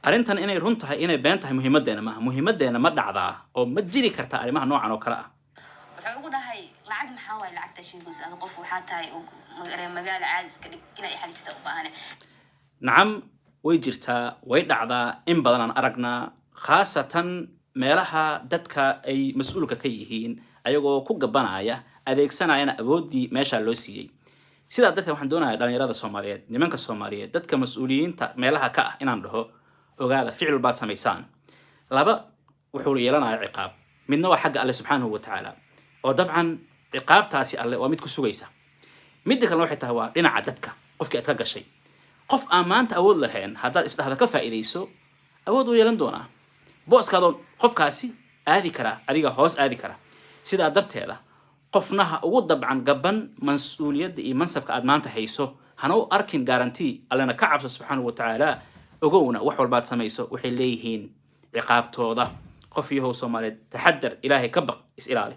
arrintan inay run tahay inay been tahay muhiimadeena maaha muhiimadeena ma dhacdaa oo ma jiri karta arrimaha noocan oo kale ah waxay ugu dhahay lacag maxaa way lacagta sheegaysa aan qof waxa tahay magaalo caadi iska dhig inay xalisada u baahan nacam way jirtaa way dhacdaa in badan aan aragnaa khaasatan meelaha dadka ay mas'uulka ka yihiin ayagoo ku gabanaya adeegsanayana awoodii meesha loo siiyay sidaa darteed waxaan doonayaa dhalinyarada Soomaaliyeed nimanka Soomaaliyeed dadka mas'uuliyiinta meelaha ka ah inaan dhaho ogaada ficil baad samaysaan laba wuxuu yeelanayaa ciqaab midna waa xagga Alle subhanahu wa ta'ala oo dabcan ciqaabtaasi Alle waa mid ku sugaysa mid kale waxay tahay waa dhinaca dadka qofkii aad ka gashay qof aan maanta awood lahayn haddaad isdhahda ka faa'iideyso awood u yeelan doonaa booskaadoo qofkaasi aadi kara adiga hoos aadi kara sidaa darteeda qofnaha ugu dabcan gaban mas'uuliyadda iyo mansabka aad maanta hayso hana u arkin guarantee Allana ka cabso subhanahu wa ta'ala ogowna wax walbaad samayso waxay leeyihiin ciqaabtooda qof yahow Soomaaliyeed taxadar ilaahay ka baq is ilaali